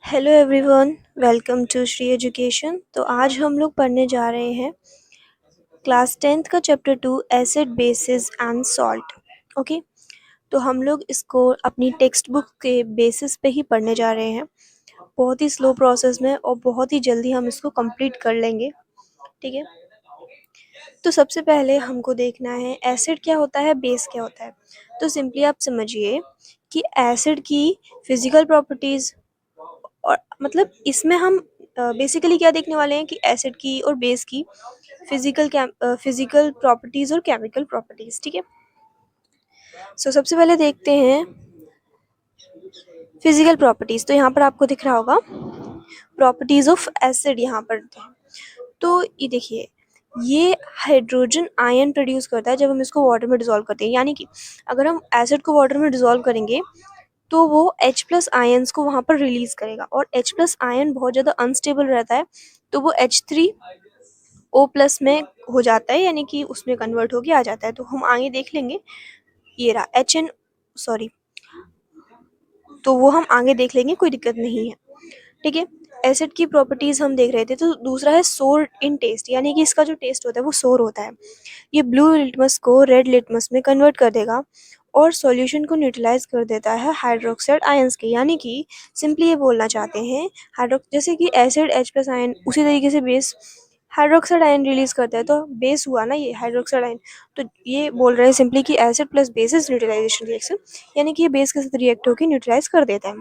Hello everyone, welcome to Shri education. तो आज हम लोग पढ़ने जा रहे हैं क्लास 10th का chapter 2 acid basis and salt. Okay, तो हम लोग इसको अपनी टेक्स्ट बुक के बेसिस पे ही पढ़ने जा रहे हैं। बहुत ही स्लो प्रोसेस में और बहुत ही जल्दी हम इसको कंप्लीट कर लेंगे। ठीक है, तो सबसे पहले हमको देखना है एसिड क्या होता है, बेस क्या होता है। तो सिंपली आप समझिए कि एसिड की फिजिकल प्रॉपर्टीज, और मतलब इसमें हम बेसिकली क्या देखने वाले हैं कि एसिड की और बेस की फिजिकल प्रॉपर्टीज और केमिकल प्रॉपर्टीज। ठीक है, सो सबसे पहले देखते हैं फिजिकल प्रॉपर्टीज। तो यहाँ पर आपको दिख रहा होगा प्रॉपर्टीज ऑफ एसिड यहाँ पर। तो ये देखिए, ये हाइड्रोजन आयन प्रोड्यूस करता है जब हम इसको वाटर में डिसॉल्व करते हैं। यानी कि अगर हम एसिड को वाटर में डिसॉल्व करेंगे तो वो H+ आयन्स को वहाँ पर रिलीज करेगा, और H+ आयन बहुत ज़्यादा अनस्टेबल रहता है, तो वो H3O+ में हो जाता है, यानी कि उसमें कन्वर्ट होके आ जाता है। तो हम आगे देख लेंगे, ये रहा तो वो हम आगे देख लेंगे, कोई दिक्कत नहीं है। ठीक है, एसिड की प्रॉपर्टीज हम देख रहे थे। तो दूसरा है सोर इन टेस्ट, यानी कि इसका जो टेस्ट होता है वो सोर होता है। ये ब्लू लिटमस को रेड लिटमस में कन्वर्ट कर देगा और सॉल्यूशन को न्यूट्रलाइज कर देता है हाइड्रोक्साइड आयंस के। यानी कि सिंपली ये बोलना चाहते हैं जैसे कि एसिड H+ आयन, उसी तरीके से बेस हाइड्रोक्साइड आयन रिलीज करता है, तो बेस हुआ ना ये हाइड्रोक्साइड आयन। तो ये बोल रहे हैं सिंपली कि acid plus bases neutralisation reaction, यानी कि ये बेस के साथ रिएक्ट होकर न्यूट्रलाइज कर देता है।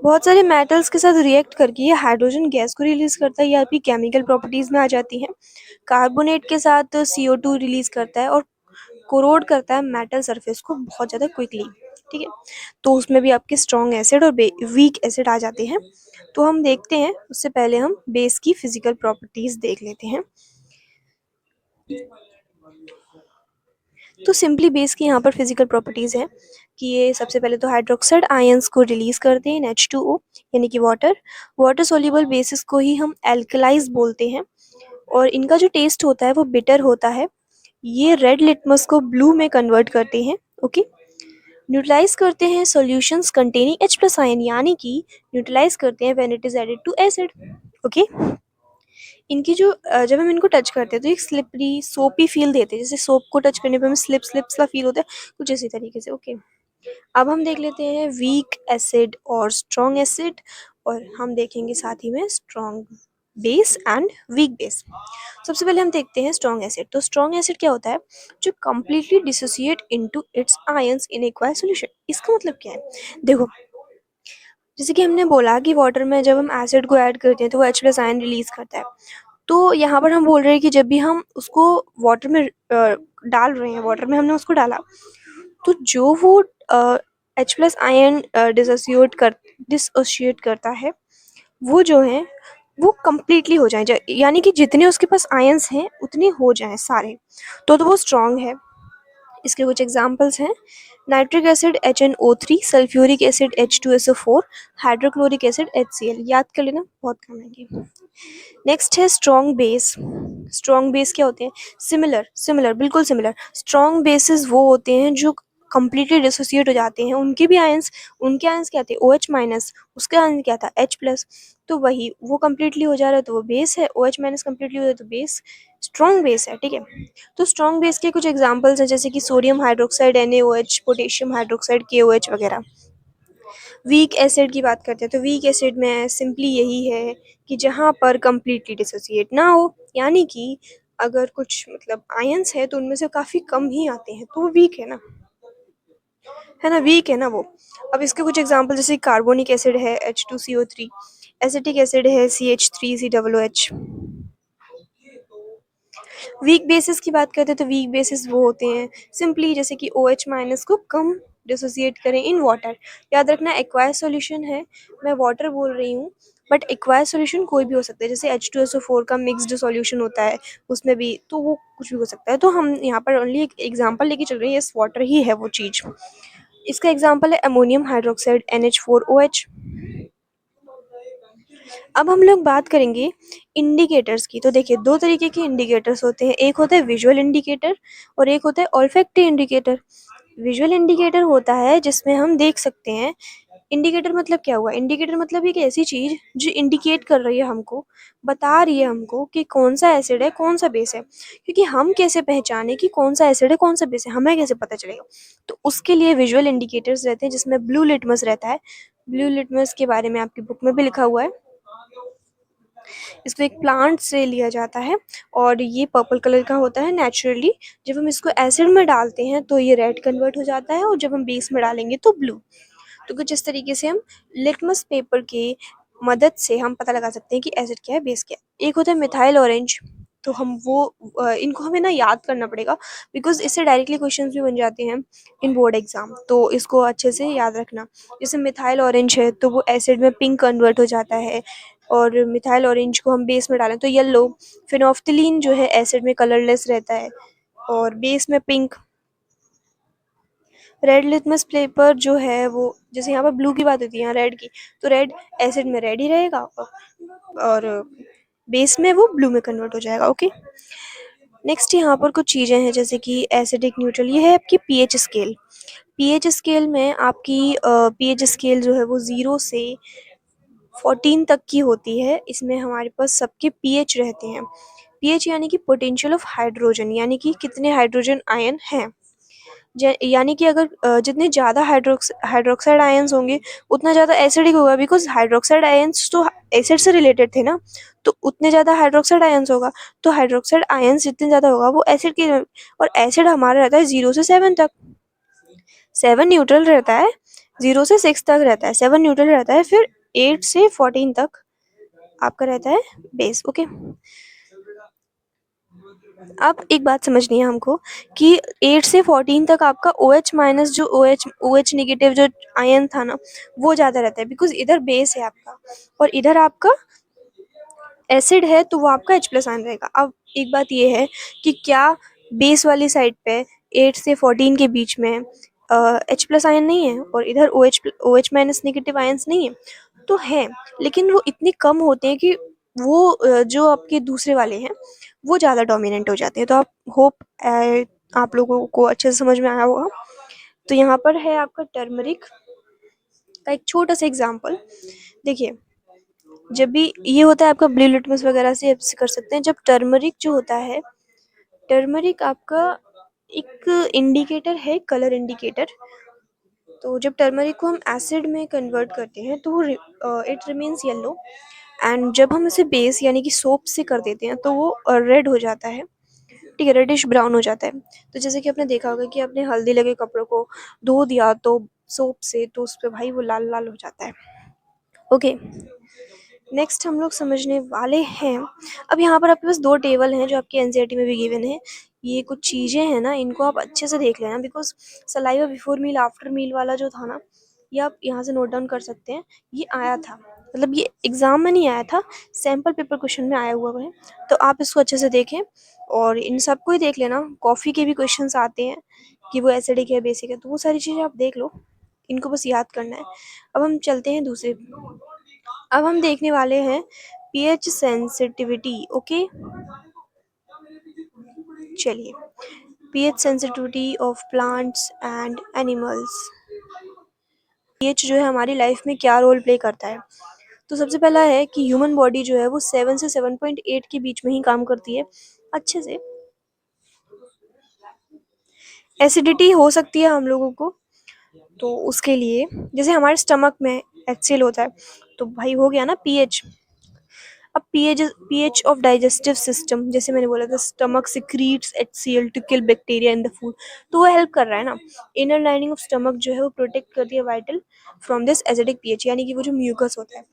बहुत सारे मेटल्स के साथ रिएक्ट करके ये हाइड्रोजन गैस को रिलीज करता है, ये आपकी केमिकल प्रॉपर्टीज में आ जाती है। कार्बोनेट के साथ CO2 रिलीज करता है और कोरोड करता है मेटल सरफेस को बहुत ज़्यादा क्विकली। ठीक है, तो उसमें भी आपके स्ट्रॉन्ग एसिड और वीक एसिड आ जाते हैं। तो हम देखते हैं, उससे पहले हम बेस की फिजिकल प्रॉपर्टीज देख लेते हैं। तो सिंपली बेस की यहाँ पर फिजिकल प्रॉपर्टीज है कि ये सबसे पहले तो हाइड्रोक्साइड आयंस को रिलीज करते हैं in H2O, यानी कि वाटर सोल्यूबल बेसिस को ही हम एल्कलाइज बोलते हैं, और इनका जो टेस्ट होता है वो बिटर होता है। ये रेड लिटमस को ब्लू में कन्वर्ट करते हैं। ओके, न्यूट्रलाइज करते हैं सॉल्यूशंस कंटेनिंग H+ आयन, यानी कि न्यूट्रलाइज करते हैं when it is added to acid. Okay, इनकी जो जब हम इनको टच करते हैं तो एक स्लिपरी सोपी फील देते हैं, जैसे सोप को टच करने पे हमें स्लिप स्लिप सा फील होता है, कुछ इसी तरीके से। ओके, अब हम देख लेते हैं वीक एसिड और स्ट्रॉन्ग एसिड, और हम देखेंगे साथ ही में strong base and weak base. सबसे पहले हम देखते हैं स्ट्रॉन्ग एसिड। तो स्ट्रॉन्ग एसिड क्या होता है, जो completely dissociate into its ions in aqueous solution. इसका मतलब क्या है, देखो, जैसे कि हमने बोला कि वाटर में जब हम एसिड को ऐड करते हैं तो वो H+ आयन रिलीज करता है। तो यहाँ पर हम बोल रहे हैं कि जब भी हम उसको वाटर में डाल रहे हैं, वाटर में हमने उसको डाला, तो जो वो H+ आयन डिसोसिएट करता है, वो जो है वो कम्प्लीटली हो जाए, यानी कि जितने उसके पास आयंस हैं उतने हो जाएं सारे, तो वो स्ट्रॉन्ग है। इसके कुछ एग्जांपल्स हैं, nitric acid HNO3, sulphuric acid H2SO4, hydrochloric acid HCl। याद कर लेना, बहुत काम आएंगे। नेक्स्ट है स्ट्रॉन्ग बेस। स्ट्रॉन्ग बेस क्या होते हैं, सिमिलर बिल्कुल सिमिलर। स्ट्रॉन्ग बेसिस वो होते हैं जो कम्प्लीटली डिसोसिएट हो जाते हैं, उनके आयंस क्या थे, OH-, उसका आयंस क्या था, H+। तो वही वो कम्प्लीटली हो जा रहा है तो वो बेस है, OH- कम्प्लीटली हो जाए तो बेस स्ट्रॉन्ग बेस है। ठीक है, तो स्ट्रॉन्ग बेस के कुछ एग्जांपल्स हैं, जैसे कि sodium hydroxide NaOH, potassium hydroxide KOH वगैरह। वीक एसिड की बात करते हैं तो वीक एसिड में सिंपली यही है कि जहाँ पर कम्प्लीटली डिसोसिएट ना हो, यानी कि अगर कुछ मतलब आयंस है तो उनमें से काफ़ी कम ही आते हैं, तो वो वीक है ना, वीक है ना वो। अब इसके कुछ एग्जांपल, जैसे कार्बोनिक एसिड है H2CO3, एसिटिक एसिड है CH3COOH। वीक बेसिस की बात करते हैं तो वीक बेसिस वो होते हैं सिंपली जैसे कि OH- को कम डिसोसिएट करें इन वाटर। याद रखना, एक्वायस सॉल्यूशन है, मैं वाटर बोल रही हूँ, बट एक्वायस सॉल्यूशन कोई भी हो सकता है, जैसे H2SO4 का मिक्स्ड सॉल्यूशन होता है उसमें भी, तो वो कुछ भी हो सकता है। तो हम यहाँ पर ओनली एक एग्जांपल लेके चल रहे हैं, यस वाटर ही है वो चीज़। इसका एग्जांपल है अमोनियम हाइड्रोक्साइड NH4OH। अब हम लोग बात करेंगे इंडिकेटर्स की। तो देखिए, दो तरीके के इंडिकेटर्स होते हैं, एक होता है विजुअल इंडिकेटर और एक होता है ऑल्फैक्टिव इंडिकेटर। विजुअल इंडिकेटर होता है जिसमें हम देख सकते हैं। इंडिकेटर मतलब क्या हुआ? इंडिकेटर मतलब एक ऐसी चीज जो इंडिकेट कर रही है हमको, बता रही है हमको कि कौन सा एसिड है कौन सा बेस है। क्योंकि हम कैसे पहचाने कि कौन सा एसिड है कौन सा बेस है, हमें कैसे पता चलेगा? तो उसके लिए विजुअल इंडिकेटर्स रहते हैं जिसमें ब्लू लिटमस रहता है। ब्लू लिटमस के बारे में आपकी बुक में भी लिखा हुआ है। इसको एक प्लांट से लिया जाता है और ये पर्पल कलर का होता है नेचुरली। जब हम इसको एसिड में डालते हैं तो ये रेड कन्वर्ट हो जाता है और जब हम बेस में डालेंगे तो ब्लू। तो कुछ इस तरीके से हम लिटमस पेपर की मदद से हम पता लगा सकते हैं कि एसिड क्या है बेस क्या है। एक होता है मिथाइल ऑरेंज। तो हम वो इनको हमें ना याद करना पड़ेगा बिकॉज इससे डायरेक्टली क्वेश्चंस भी बन जाते हैं इन बोर्ड एग्जाम, तो इसको अच्छे से याद रखना। जैसे मिथाइल ऑरेंज है तो वो एसिड में पिंक कन्वर्ट हो जाता है, और मिथाइल ऑरेंज को हम बेस में डालें तो येलो। फिनोफ्थलीन जो है एसिड में कलरलेस रहता है और बेस में पिंक। रेड लिटमस पेपर जो है वो, जैसे यहाँ पर ब्लू की बात होती है यहाँ रेड की, तो रेड एसिड में रेड ही रहेगा और बेस में वो ब्लू में कन्वर्ट हो जाएगा। ओके, नेक्स्ट यहाँ पर कुछ चीज़ें हैं जैसे कि एसिडिक न्यूट्रल। ये है आपकी पीएच स्केल। पीएच स्केल में आपकी पीएच स्केल जो है वो 0 से 14 तक की होती है। इसमें हमारे पास सबके पीएच रहते हैं। पीएच यानी कि पोटेंशियल ऑफ हाइड्रोजन, यानी कि कितने हाइड्रोजन आयन हैं। यानी कि अगर जितने ज़्यादा हाइड्रोक्साइड आयंस होंगे उतना ज़्यादा एसिडिक होगा, बिकॉज हाइड्रोक्साइड आयंस तो एसिड से रिलेटेड थे ना, तो उतने ज़्यादा हाइड्रोक्साइड आयंस होगा। तो हाइड्रोक्साइड आयंस जितने ज़्यादा होगा वो एसिड के, और एसिड हमारा रहता है 0 से 7 तक। 7 न्यूट्रल रहता है, 0 से 6 तक रहता है, 7 न्यूट्रल रहता है, फिर 8 से 14 तक आपका रहता है बेस। ओके, अब एक बात समझनी है हमको कि 8 से 14 तक आपका OH माइनस जो OH निगेटिव जो आयन था ना वो ज़्यादा रहता है, बिकॉज इधर बेस है आपका और इधर आपका एसिड है, तो वो आपका H+ आयन रहेगा। अब एक बात ये है कि क्या बेस वाली साइड पे 8 से 14 के बीच में H+ आयन नहीं है और इधर OH माइनस नेगेटिव आयन्स नहीं है? तो है, लेकिन वो इतने कम होते हैं कि वो जो आपके दूसरे वाले हैं वो ज़्यादा डोमिनेंट हो जाते हैं। तो आप होप आप लोगों को अच्छे से समझ में आया होगा। तो यहाँ पर है आपका टर्मरिक का एक छोटा सा एग्जाम्पल। देखिए, जब भी ये होता है आपका ब्लू लिटमस वगैरह से आप कर सकते हैं। जब टर्मरिक जो होता है, टर्मरिक आपका एक इंडिकेटर है, कलर इंडिकेटर। तो जब टर्मरिक को हम एसिड में कन्वर्ट करते हैं तो इट रिमेन्स येलो, एंड जब हम इसे बेस यानी कि सोप से कर देते हैं तो वो रेड हो जाता है। ठीक है, रेडिश ब्राउन हो जाता है। तो जैसे कि आपने देखा होगा कि आपने हल्दी लगे कपड़ों को धो दिया तो सोप से, तो उस पे भाई वो लाल लाल हो जाता है। ओके, नेक्स्ट हम लोग समझने वाले हैं। अब यहाँ पर आपके पास 2 टेबल हैं जो आपके एनसीईआरटी में भी गिवन है। ये कुछ चीज़ें हैं ना, इनको आप अच्छे से देख लेना, because saliva before meal after meal वाला जो था ना, ये आप यहाँ से नोट डाउन कर सकते हैं। ये आया था, मतलब ये एग्जाम में नहीं आया था, सैम्पल पेपर क्वेश्चन में आया हुआ है। तो आप इसको अच्छे से देखें और इन सबको ही देख लेना। कॉफ़ी के भी क्वेश्चन आते हैं कि वो एसिडिक है बेसिक है, तो वो सारी चीज़ें आप देख लो, इनको बस याद करना है। अब हम चलते हैं दूसरे, अब हम देखने वाले हैं पीएच सेंसिटिविटी। ओके, चलिए, pH sensitivity of plants and animals. PH जो है हमारी लाइफ में क्या रोल प्ले करता है? तो सबसे पहला है कि ह्यूमन बॉडी जो है वो 7 से 7.8 के बीच में ही काम करती है अच्छे से। एसिडिटी हो सकती है हम लोगों को, तो उसके लिए जैसे हमारे स्टमक में HCl होता है, तो भाई हो गया ना पीएच। अब पीएच ऑफ डाइजेस्टिव सिस्टम, जैसे मैंने बोला था stomach secretes HCl to kill bacteria in the food, तो वो हेल्प कर रहा है ना। इनर लाइनिंग ऑफ स्टमक जो है वो प्रोटेक्ट करती है vital from this acidic pH, यानी कि वो जो म्यूकस होता है।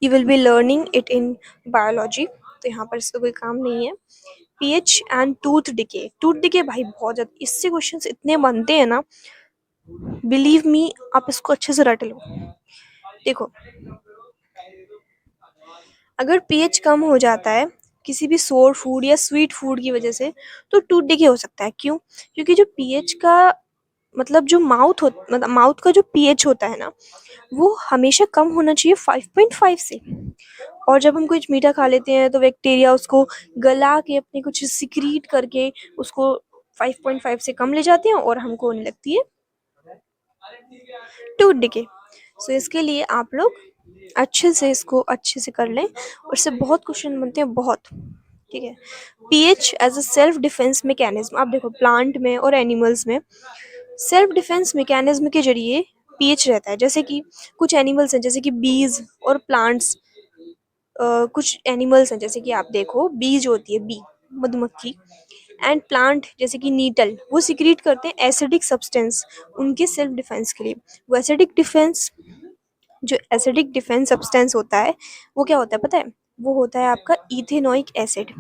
You will be learning it in biology, तो यहाँ पर इसका कोई काम नहीं है। PH and tooth decay. Tooth decay भाई बहुत ज़्यादा, इससे क्वेश्चंस इतने बनते हैं ना, बिलीव मी, आप इसको अच्छे से रट लो। देखो, अगर पीएच कम हो जाता है किसी भी सोर फूड या स्वीट फूड की वजह से, तो टूथ डिके हो सकता है। क्यों? क्योंकि जो पीएच का मतलब जो मतलब माउथ का जो पीएच होता है ना, वो हमेशा कम होना चाहिए 5.5 से। और जब हम कुछ मीठा खा लेते हैं तो बैक्टीरिया उसको गला के अपने कुछ सिक्रीट करके उसको 5.5 से कम ले जाते हैं और हमको होने लगती है टूथ डिके। सो इसके लिए आप लोग अच्छे से कर लें, और इससे बहुत क्वेश्चन बनते हैं, बहुत। ठीक है। PH as a self defence mechanism, आप देखो प्लांट में और एनिमल्स में सेल्फ डिफेंस मैकेनिज्म के जरिए पीएच रहता है। जैसे कि कुछ एनिमल्स हैं जैसे कि बीज और प्लांट्स, कुछ एनिमल्स हैं जैसे कि आप देखो बी जो होती है, बी मधुमक्खी, एंड प्लांट जैसे कि नीटल, वो सिक्रीट करते हैं एसिडिक सब्सटेंस उनके सेल्फ डिफेंस के लिए। वो एसिडिक डिफेंस, जो एसिडिक डिफेंस सब्सटेंस होता है वो क्या होता है पता है? वो होता है आपका इथेनोइक एसिड।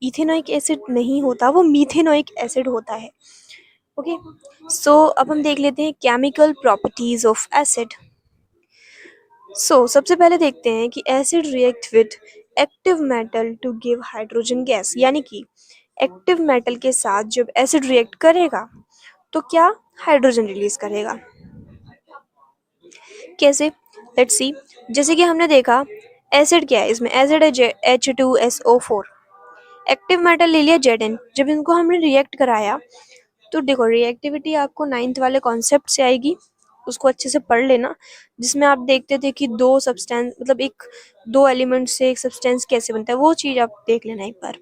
इथेनोइक एसिड नहीं होता, वो मीथेनोइक एसिड होता है। ओके। सो अब हम देख लेते हैं केमिकल प्रॉपर्टीज ऑफ एसिड। सबसे पहले देखते हैं कि acid react with active metal to give hydrogen gas, यानी कि एक्टिव मेटल के साथ जब एसिड रिएक्ट करेगा तो क्या हाइड्रोजन रिलीज करेगा। कैसे? Let's see. जैसे कि हमने देखा एसिड क्या है, इसमें एसिड है H2SO4, एक्टिव मेटल ले लिया Zn, जब इनको हमने रिएक्ट कराया तो देखो रिएक्टिविटी आपको 9th वाले कॉन्सेप्ट से आएगी, उसको अच्छे से पढ़ लेना, जिसमें आप देखते थे कि दो सब्सटेंस मतलब एक दो एलिमेंट से एक सब्सटेंस कैसे बनता है, वो चीज आप देख लेना एक बार,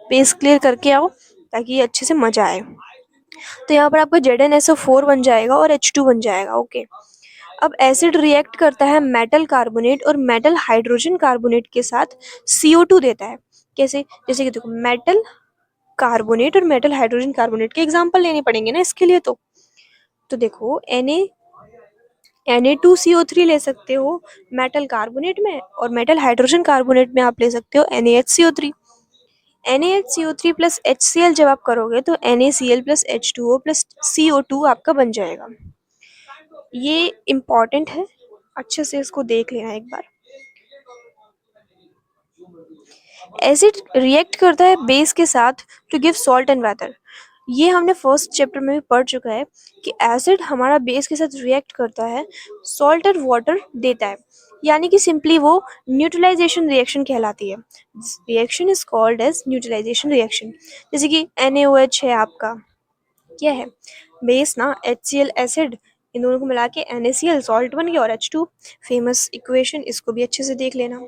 बेस क्लियर करके आओ ताकि ये अच्छे से मजा आए। तो यहाँ पर आपका ZnSO4 बन जाएगा और H2 बन जाएगा। ओके। अब एसिड रिएक्ट करता है मेटल कार्बोनेट और मेटल हाइड्रोजन कार्बोनेट के साथ CO2 देता है। कैसे? जैसे कि देखो मेटल कार्बोनेट और मेटल हाइड्रोजन कार्बोनेट के एग्जांपल लेने पड़ेंगे ना इसके लिए। तो देखो Na2CO3 ले सकते हो मेटल कार्बोनेट में, और मेटल हाइड्रोजन कार्बोनेट में आप ले सकते हो NaHCO3। NaHCO3 प्लस HCl जब आप करोगे तो NaCl plus H2O plus CO2 आपका बन जाएगा। ये इम्पॉर्टेंट है, अच्छे से इसको देख लेना एक बार। एसिड रिएक्ट करता है बेस के साथ to give salt and water. ये हमने फर्स्ट चैप्टर में भी पढ़ चुका है कि एसिड हमारा बेस के साथ रिएक्ट करता है, सॉल्ट और वाटर देता है, यानी कि सिंपली वो न्यूट्रलाइजेशन रिएक्शन कहलाती है। Reaction is called as neutralisation reaction. जैसे कि NaOH है आपका, क्या है बेस ना, HCl एसिड, इन दोनों को मिला के NaCl सॉल्ट बन गया, और H2 फेमस इक्वेशन, इसको भी अच्छे से देख लेना।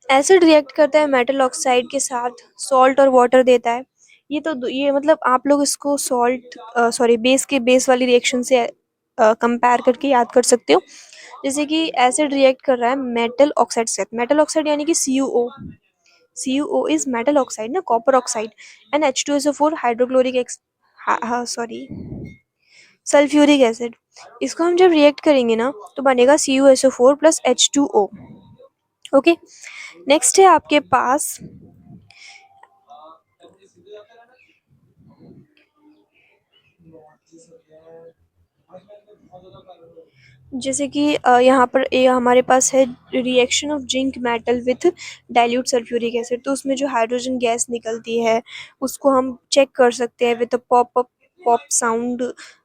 एसिड रिएक्ट करता है मेटल ऑक्साइड के साथ, सॉल्ट और वाटर देता है। ये मतलब आप लोग इसको सॉल्ट सॉरी बेस वाली रिएक्शन से कंपेयर करके याद कर सकते हो। जैसे कि एसिड रिएक्ट कर रहा है मेटल ऑक्साइड से, मेटल ऑक्साइड यानी कि CuO। CuO is metal oxide ना, copper oxide, and H2SO4 hydrochloric sorry sulphuric acid. इसको हम जब रिएक्ट करेंगे ना तो बनेगा CuSO4 plus H2O। Okay. Next है आपके पास जैसे कि यहाँ पर ये हमारे पास है reaction of zinc metal with dilute sulphuric acid. तो उसमें जो हाइड्रोजन गैस निकलती है उसको हम चेक कर सकते हैं विद पॉप साउंड।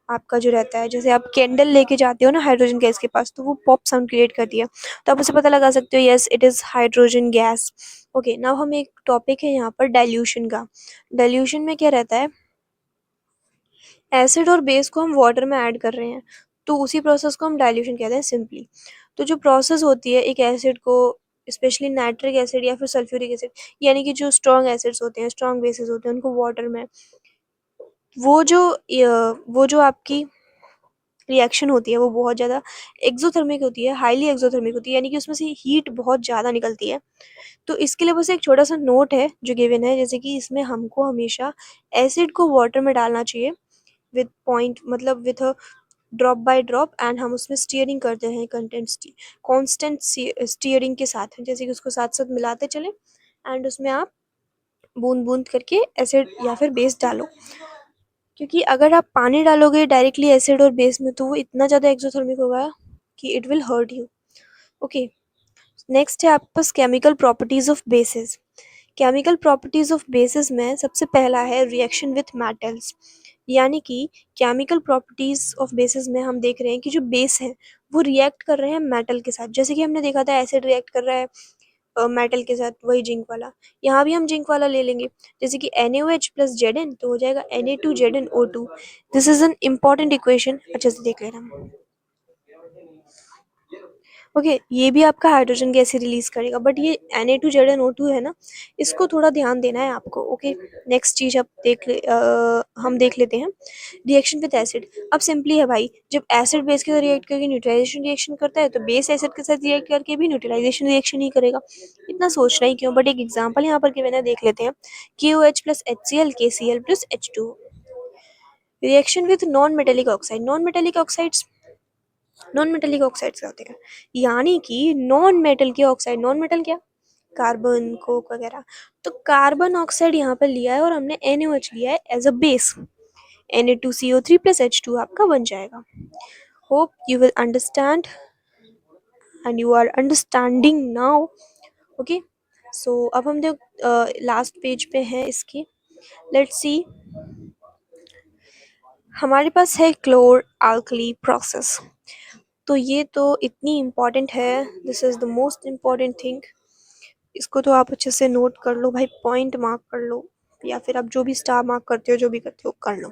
आपका जो रहता है, जैसे आप कैंडल लेके जाते हो ना हाइड्रोजन गैस के पास, तो वो पॉप साउंड क्रिएट करती है, तो आप उसे पता लगा सकते हो yes it is hydrogen gas. Okay. Now हम एक टॉपिक है यहाँ पर डाइल्यूशन का। डाइल्यूशन में क्या रहता है, एसिड और बेस को हम वाटर में ऐड कर रहे हैं, तो उसी प्रोसेस को हम डाइल्यूशन कहते हैं सिंपली। तो जो प्रोसेस होती है एक एसिड को, स्पेशली नाइट्रिक एसिड या फिर सल्फ्यूरिक एसिड, यानी कि जो स्ट्रॉन्ग एसिड्स होते हैं, स्ट्रॉन्ग बेसिस होते हैं, उनको वाटर में, वो जो वो जो आपकी रिएक्शन होती है वो बहुत ज़्यादा एक्सोथर्मिक होती है, हाईली एक्सोथर्मिक होती है, यानी कि उसमें से हीट बहुत ज़्यादा निकलती है। तो इसके लिए बस एक छोटा सा नोट है जो गिवन है, जैसे कि इसमें हमको हमेशा एसिड को वाटर में डालना चाहिए विद पॉइंट, मतलब with drop by drop, and हम उसमें स्टीयरिंग करते हैं कांस्टेंट स्टीयरिंग के साथ, जैसे कि उसको साथ साथ मिलाते चले, एंड उसमें आप बूंद बूंद करके एसिड या फिर बेस डालो। क्योंकि अगर आप पानी डालोगे डायरेक्टली एसिड और बेस में तो वो इतना ज़्यादा एक्सोथर्मिक होगा कि it will hurt you. Okay. Next है आपके पास chemical properties of basis. Chemical properties of basis में सबसे पहला है रिएक्शन विथ मेटल्स, यानी कि केमिकल प्रॉपर्टीज ऑफ बेसिस में हम देख रहे हैं कि जो बेस है वो रिएक्ट कर रहे हैं मेटल के साथ। जैसे कि हमने देखा था एसिड रिएक्ट कर रहा है मेटल के साथ, वही जिंक वाला। यहाँ भी हम जिंक वाला ले लेंगे, जैसे कि NaOH प्लस Zn तो हो जाएगा Na2ZnO2। This is an important equation, अच्छे से देख लेना। ओके, ये भी आपका हाइड्रोजन गैस ही रिलीज करेगा, बट ये Na2ZnO2 है ना, इसको थोड़ा ध्यान देना है आपको। ओके, नेक्स्ट चीज अब हम देख लेते हैं रिएक्शन विद एसिड। अब सिंपली है भाई, जब एसिड बेस के साथ रिएक्ट करके न्यूट्रलाइजेशन रिएक्शन करता है, तो बेस एसिड के साथ रिएक्ट करके भी न्यूट्रलाइजेशन रिएक्शन ही करेगा। इतना सोचना ही क्यों, बट एक एग्जाम्पल यहाँ पर गिवन है, देख लेते हैं। KOH plus HCl KCl plus H2। Reaction with non metallic oxide. Non metallic oxides क्या होते हैं, यानी कि नॉन मेटल के ऑक्साइड। नॉन मेटल क्या, कार्बन, कोक वगैरह। तो कार्बन ऑक्साइड यहाँ पर लिया है और हमने NaOH लिया है as a base. Na2CO3 plus H2 आपका बन जाएगा। Hope you will understand and you are understanding now. Okay, so अब हम लास्ट पेज पे हैं इसकी। लेट्स सी, हमारे पास है क्लोर अल्कली प्रोसेस। तो ये तो इतनी इम्पॉर्टेंट है, this is the most important thing. इसको तो आप अच्छे से नोट कर लो भाई, पॉइंट मार्क कर लो, या फिर आप जो भी स्टार मार्क करते हो, जो भी करते हो कर लो,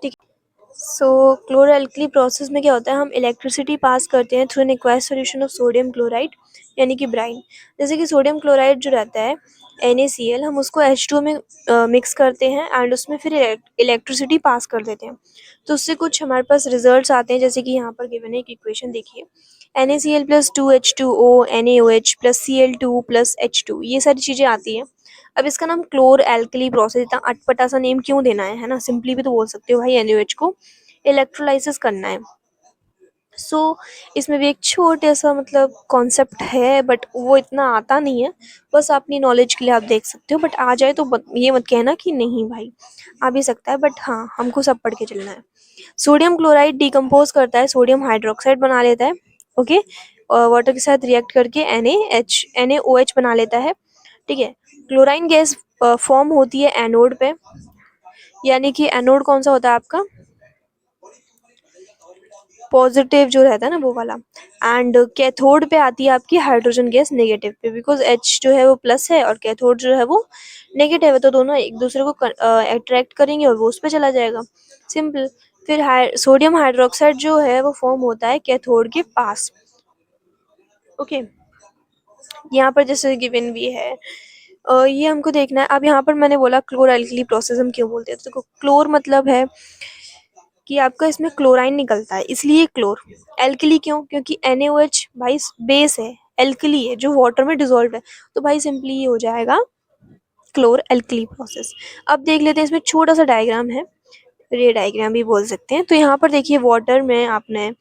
ठीक है। सो क्लोरो एल्कली प्रोसेस में क्या होता है, हम इलेक्ट्रिसिटी पास करते हैं through an acquired solution of sodium chloride, यानी कि ब्राइन। जैसे कि सोडियम क्लोराइड जो रहता है NaCl, हम उसको H2 में मिक्स करते हैं एंड उसमें फिर इलेक्ट्रिसिटी पास कर देते हैं, तो उससे कुछ हमारे पास रिजल्ट्स आते हैं। जैसे कि यहाँ पर गिवन है एक इक्वेशन देखिए, NaCl plus 2H2O NaOH plus Cl2 plus H2, ये सारी चीज़ें आती हैं। अब इसका नाम क्लोर एल्कली प्रोसेस, इतना अटपटा सा नेम क्यों देना है ना, सिंपली भी तो बोल सकते हो भाई NaOH को इलेक्ट्रोलाइसिस करना है। इसमें भी एक छोटे सा मतलब कॉन्सेप्ट है, बट वो इतना आता नहीं है, बस अपनी नॉलेज के लिए आप देख सकते हो। बट आ जाए तो ये मत कहना कि नहीं भाई, आ भी सकता है, बट हाँ हमको सब पढ़ के चलना है। सोडियम क्लोराइड डिकम्पोज करता है, सोडियम हाइड्रोक्साइड बना लेता है। ओके, और वाटर के साथ रिएक्ट करके NaOH बना लेता है, ठीक है। क्लोराइन गैस फॉर्म होती है एनोड पे, यानी कि एनोड कौन सा होता है आपका, पॉजिटिव जो रहता है ना वो वाला। एंड कैथोड पे आती है आपकी हाइड्रोजन गैस नेगेटिव पे, बिकॉज H जो है वो प्लस है और कैथोड जो है वो नेगेटिव है, तो दोनों एक दूसरे को अट्रैक्ट करेंगे और वो उस पर चला जाएगा, सिंपल। फिर सोडियम हाइड्रोक्साइड जो है वो फॉर्म होता है कैथोड के पास। ओके, यहाँ पर जैसे गिवन भी है, ये हमको देखना है। अब यहाँ पर मैंने बोला क्लोर एल्कली प्रोसेस हम क्यों बोलते हैं, तो देखो क्लोर मतलब है कि आपका इसमें क्लोराइन निकलता है, इसलिए क्लोर। एल्कली क्यों, क्योंकि NaOH भाई बेस है, एल्कली है जो वाटर में डिजोल्व है, तो भाई सिंपली ये हो जाएगा क्लोर एल्कली प्रोसेस। अब देख लेते हैं, इसमें छोटा सा डायग्राम है, रे डायग्राम भी बोल सकते हैं। तो यहाँ पर देखिए, वाटर में आपने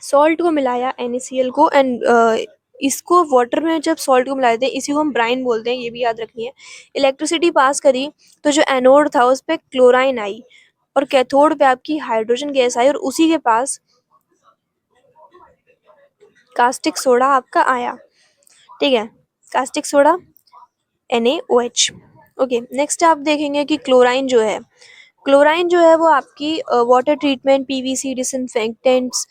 सॉल्ट को मिलाया NaCl को, एंड इसको वाटर में जब सॉल्ट को मिला देते हैं, इसी को हम ब्राइन बोलते हैं, ये भी याद रखनी है। इलेक्ट्रिसिटी पास करी तो जो एनोड था उस पर क्लोराइन आई, और कैथोड पे आपकी हाइड्रोजन गैस आई, और उसी के पास कास्टिक सोडा आपका आया, ठीक है, caustic soda NaOH। Okay, next आप देखेंगे कि क्लोराइन जो है वो आपकी water treatment, PVC disinfectants,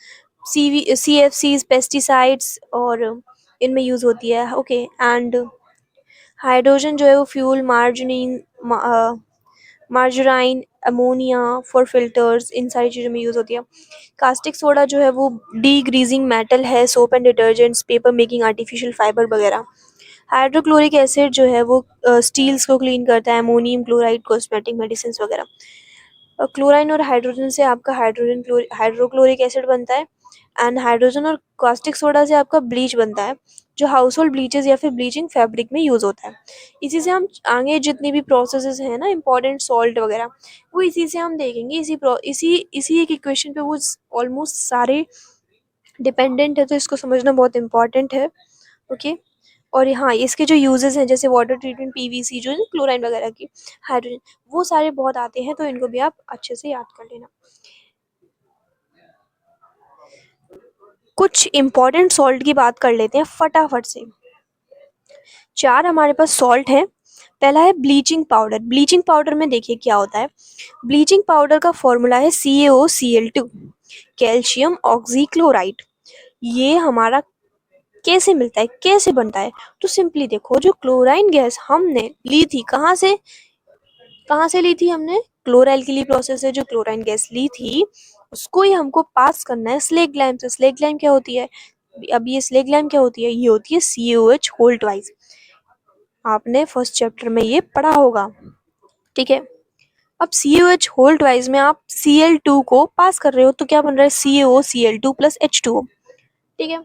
CFCs pesticides और इनमें यूज होती है। ओके, एंड हाइड्रोजन जो है वो fuel, margarine, ammonia for filters, इन सारी चीज़ों में यूज़ होती है। कास्टिक सोडा जो है वो डी ग्रीजिंग मेटल है, soap and detergents, paper making, artificial fibre वगैरह। हाइड्रोक्लोरिक एसिड जो है वो स्टील्स को क्लीन करता है, अमोनियम क्लोराइड कॉस्मेटिक, मेडिसिन वगैरह। क्लोराइन और हाइड्रोजन से आपका हाइड्रोक्लोरिक एसिड बनता है, एंड हाइड्रोजन और कास्टिक सोडा से आपका ब्लीच बनता है, जो हाउस होल्ड ब्लीचेस या फिर ब्लीचिंग फैब्रिक में यूज होता है। इसी से हम आगे जितनी भी प्रोसेसेस हैं ना, इंपॉर्टेंट सॉल्ट वगैरह, वो इसी से हम देखेंगे। इसी एक इक्वेशन पे वो ऑलमोस्ट सारे डिपेंडेंट है, तो इसको समझना बहुत इंपॉर्टेंट है। ओके, और हाँ, इसके जो यूजेस हैं, जैसे वाटर ट्रीटमेंट, PVC जो है ना, क्लोराइन वगैरह की, हाइड्रोजन, वो सारे बहुत आते हैं, तो इनको भी आप अच्छे से याद कर लेना। कुछ इंपॉर्टेंट सॉल्ट की बात कर लेते हैं फटाफट से। 4 हमारे पास सॉल्ट है। पहला है ब्लीचिंग पाउडर। ब्लीचिंग पाउडर में देखिए क्या होता है, ब्लीचिंग पाउडर का फॉर्मूला है CaOCl2, कैल्शियम ऑक्सीक्लोराइड। ये हमारा कैसे मिलता है, कैसे बनता है? तो सिंपली देखो, जो क्लोराइन गैस हमने ली थी, कहाँ से ली थी हमने? क्लोरएल्किली प्रोसेस से जो क्लोराइन गैस ली थी, उसको ही हमको पास करना है स्लेग लैम्प से। स्लेग लैम्प क्या होती है? अब ये स्लेग लैम्प क्या होती है? ये होती है CaOH होल ट्वाइस। आपने फर्स्ट चैप्टर में ये पढ़ा होगा, ठीक है। अब CaOH होल ट्वाइस में आप Cl2 को पास कर रहे हो, तो क्या बन रहा है? CaOCl2 प्लस H2O, ठीक है।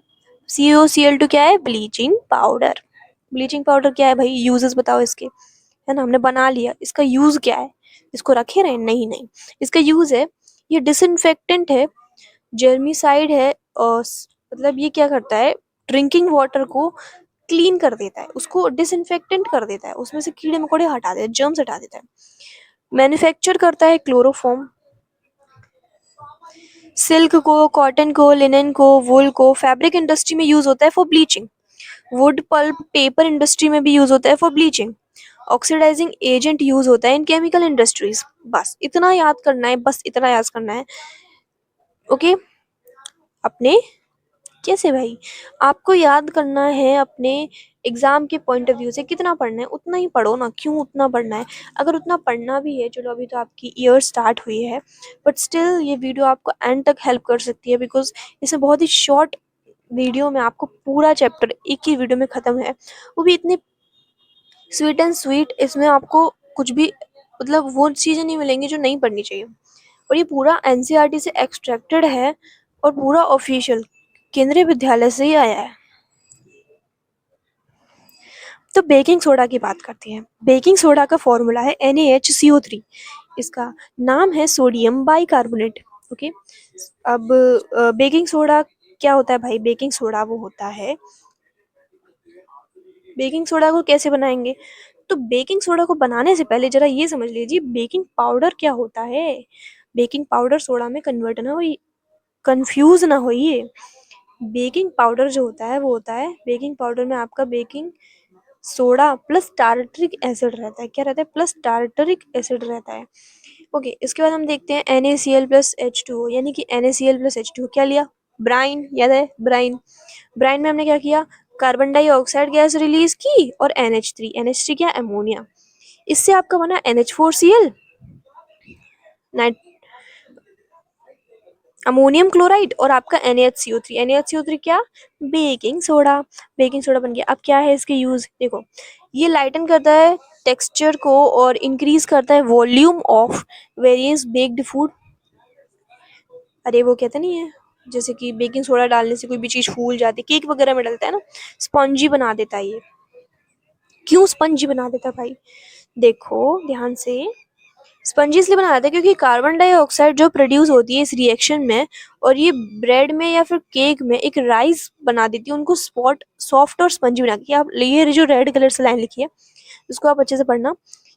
CaOCl2 क्या है? Bleaching powder. ब्लीचिंग पाउडर क्या है भाई? यूजेस बताओ इसके, है ना? हमने बना लिया, इसका यूज क्या है? इसको रखे रहे? नहीं नहीं, इसका यूज है, ये डिसइंफेक्टेंट है, जर्मिसाइड है, और मतलब ये क्या करता है? ड्रिंकिंग वाटर को क्लीन कर देता है, उसको डिसइंफेक्टेंट कर देता है, उसमें से कीड़े मकोड़े हटा देता है, जर्म्स हटा देता है। मैन्युफैक्चर करता है क्लोरोफॉर्म। सिल्क को, कॉटन को, लिनन को, वूल को फैब्रिक इंडस्ट्री में यूज होता है for bleaching. Wood pulp paper industry में भी यूज होता है for bleaching. Oxidising agent use होता है इन केमिकल इंडस्ट्रीज। बस इतना याद करना है, बस इतना याद करना है, ओके। अपने कैसे भाई? आपको याद करना है अपने एग्जाम के पॉइंट ऑफ व्यू से। कितना पढ़ना है उतना ही पढ़ो ना, क्यों उतना पढ़ना है? अगर उतना पढ़ना भी है, चलो अभी तो आपकी ईयर स्टार्ट हुई है, बट स्टिल ये वीडियो आपको एंड तक हेल्प कर सकती है, बिकॉज इसमें बहुत ही शॉर्ट वीडियो में आपको पूरा चैप्टर एक ही वीडियो में खत्म है, वो भी इतने स्वीट एंड स्वीट। इसमें आपको कुछ भी मतलब वो चीज़ें नहीं मिलेंगी जो नहीं पढ़नी चाहिए। और ये पूरा NCERT से एक्सट्रैक्टेड है, और पूरा ऑफिशियल केंद्रीय विद्यालय से ही आया है। तो बेकिंग सोडा की बात करते हैं। बेकिंग सोडा का फॉर्मूला है NaHCO3। इसका नाम है सोडियम बाइकार्बोनेट, ओके। अब बेकिंग सोडा क्या होता है भाई? बेकिंग सोडा वो होता है, बेकिंग सोडा को कैसे बनाएंगे? तो बेकिंग सोडा को बनाने से पहले जरा ये समझ लीजिए बेकिंग पाउडर क्या होता है। बेकिंग पाउडर सोडा में कन्वर्ट ना हो, कंफ्यूज ना होइए। बेकिंग पाउडर जो होता है वो होता है, बेकिंग पाउडर में आपका baking soda plus tartaric acid रहता है। क्या रहता है? प्लस टार्टरिक एसिड रहता है, ओके। इसके बाद हम देखते हैं NaCl प्लस H2O, यानी कि NaCl प्लस H2O क्या लिया? ब्राइन, याद है? ब्राइन। ब्राइन में हमने क्या किया? कार्बन डाइऑक्साइड गैस रिलीज की, और NH3 क्या? अमोनिया। इससे आपका बना NH4Cl, नाइट अमोनियम क्लोराइड, और आपका NaHCO3। NaHCO3 क्या? Baking soda. बेकिंग सोडा बन गया। अब क्या है इसके यूज? देखो, ये लाइटन करता है टेक्सचर को, और इंक्रीज करता है volume of various baked food. अरे वो कहते नहीं है, जैसे कि बेकिंग सोडा डालने से कोई भी चीज फूल जाती है, केक वगैरह में डलता है ना, स्पंजी बना देता है ये। क्यों स्पंजी बना देता है भाई? देखो ध्यान से, स्पंजी इसलिए बना देता है क्योंकि कार्बन डाइऑक्साइड जो प्रोड्यूस होती है इस रिएक्शन में, और ये ब्रेड में या फिर केक में एक राइस बना देती है, उनको स्पॉट सॉफ्ट और स्पंजी बना के। आप ये जो रेड कलर से लाइन लिखी है, इसको आप अच्छे से पढ़ना।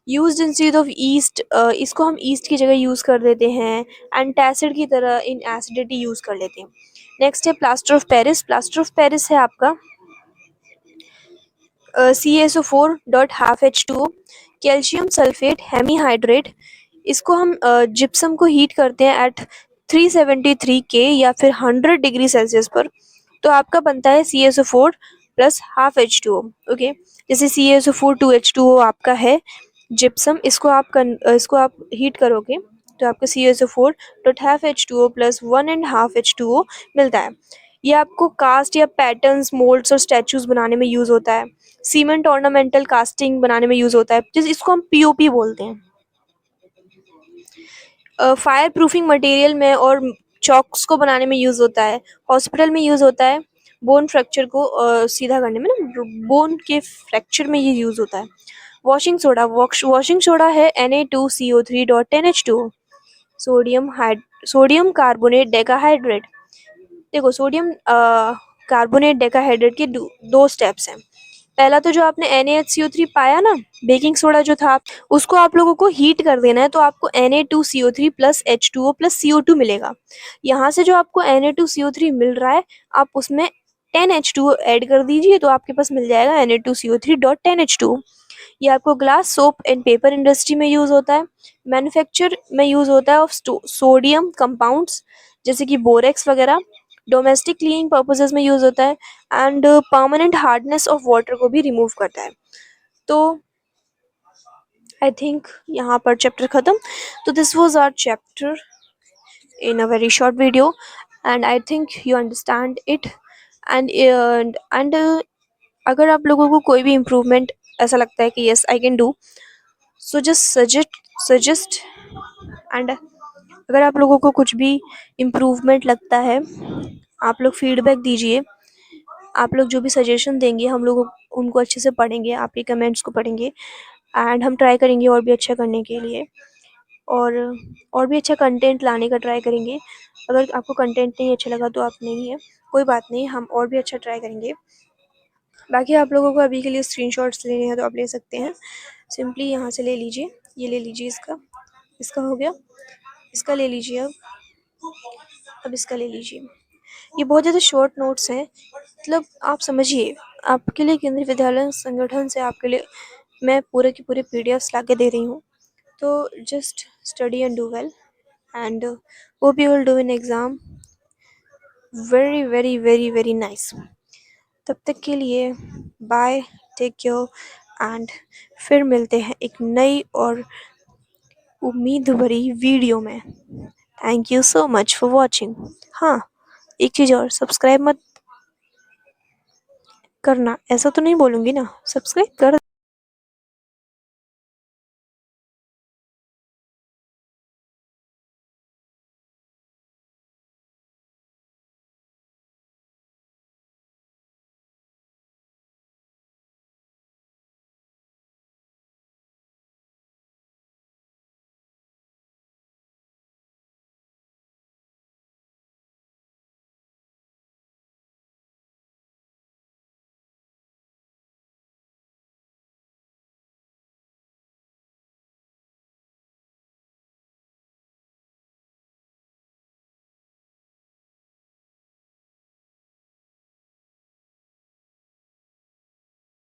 यूज्ड इंस्टेड ऑफ ईस्ट, इसको हम ईस्ट की जगह यूज कर देते हैं, एंटासिड की तरह इन एसिडिटी यूज कर लेते हैं। नेक्स्ट है plaster of Paris. Plaster of Paris है आपका CaSO4.12H2O, कैल्शियम सल्फेट हेमीहाइड्रेट। इसको हम जिप्सम को हीट करते हैं एट 373 K या फिर 100 डिग्री सेल्सियस पर, तो आपका बनता है CaSO4 plus half H2O, okay. जैसे CaSO4 2H2O आपका है जिप्सम, इसको आप हीट करोगे तो आपका CaSO4.12H2O प्लस 1.5H2O मिलता है। ये आपको कास्ट या पैटर्न्स, मोल्ड्स और स्टैचूज बनाने में यूज होता है। सीमेंट ऑर्नामेंटल कास्टिंग बनाने में यूज होता है, जिस इसको हम POP बोलते हैं। फायर प्रूफिंग मटेरियल में और चॉक्स को बनाने में यूज होता है। हॉस्पिटल में यूज होता है बोन फ्रैक्चर को सीधा करने में ना, बोन के फ्रैक्चर में ये यूज होता है। वॉशिंग सोडा, वॉशिंग सोडा है Na2CO3.10H2O। Sodium carbonate decahydrate. देखो सोडियम कार्बोनेट डेकाहाइड्रेट के दो स्टेप्स हैं। पहला तो जो आपने NaHCO3 पाया ना, बेकिंग सोडा जो था, उसको आप लोगों को हीट कर देना है, तो आपको Na2CO3 plus H2O plus CO2 मिलेगा। यहाँ से जो आपको Na2CO3 मिल रहा है, आप उसमें 10H2O ऐड कर दीजिए, तो आपके पास मिल जाएगा Na2CO3.10H2O। ये आपको glass, soap and paper industry में यूज होता है। मैन्युफैक्चर में यूज होता है ऑफ सोडियम कंपाउंड्स, जैसे कि बोरेक्स वगैरह। डोमेस्टिक क्लीनिंग पर्पसेस में यूज़ होता है and permanent hardness of water को भी रिमूव करता है। तो आई थिंक यहाँ पर चैप्टर ख़त्म। तो this was our chapter in a very short video, and I think you understand it। and अगर आप लोगों को कोई भी इम्प्रूवमेंट ऐसा लगता है कि yes I can do, so just suggest. And अगर आप लोगों को कुछ भी इम्प्रूवमेंट लगता है, आप लोग फीडबैक दीजिए। आप लोग जो भी सजेशन देंगे हम लोग उनको अच्छे से पढ़ेंगे, आपके कमेंट्स को पढ़ेंगे एंड हम ट्राई करेंगे और भी अच्छा करने के लिए, और भी अच्छा कंटेंट लाने का ट्राई करेंगे। अगर आपको कंटेंट नहीं अच्छा लगा तो आप नहीं है, कोई बात नहीं, हम और भी अच्छा ट्राई करेंगे। बाकी आप लोगों को अभी के लिए स्क्रीनशॉट्स लेने हैं तो आप ले सकते हैं, सिंपली यहाँ से ले लीजिए। ये ले लीजिए, इसका हो गया, इसका ले लीजिए। अब इसका ले लीजिए। ये बहुत ज़्यादा शॉर्ट नोट्स हैं, मतलब आप समझिए, आपके लिए केंद्रीय विद्यालय संगठन से आपके लिए मैं पूरे के पूरे पीडीएफ्स ला के दे रही हूँ। तो just study and do well and hope you will do in exam very very very very nice. तब तक के लिए बाय, टेक केयर एंड फिर मिलते हैं एक नई और उम्मीद भरी वीडियो में। Thank you so much for watching. हाँ, एक चीज़ और, सब्सक्राइब मत करना, ऐसा तो नहीं बोलूँगी ना, सब्सक्राइब कर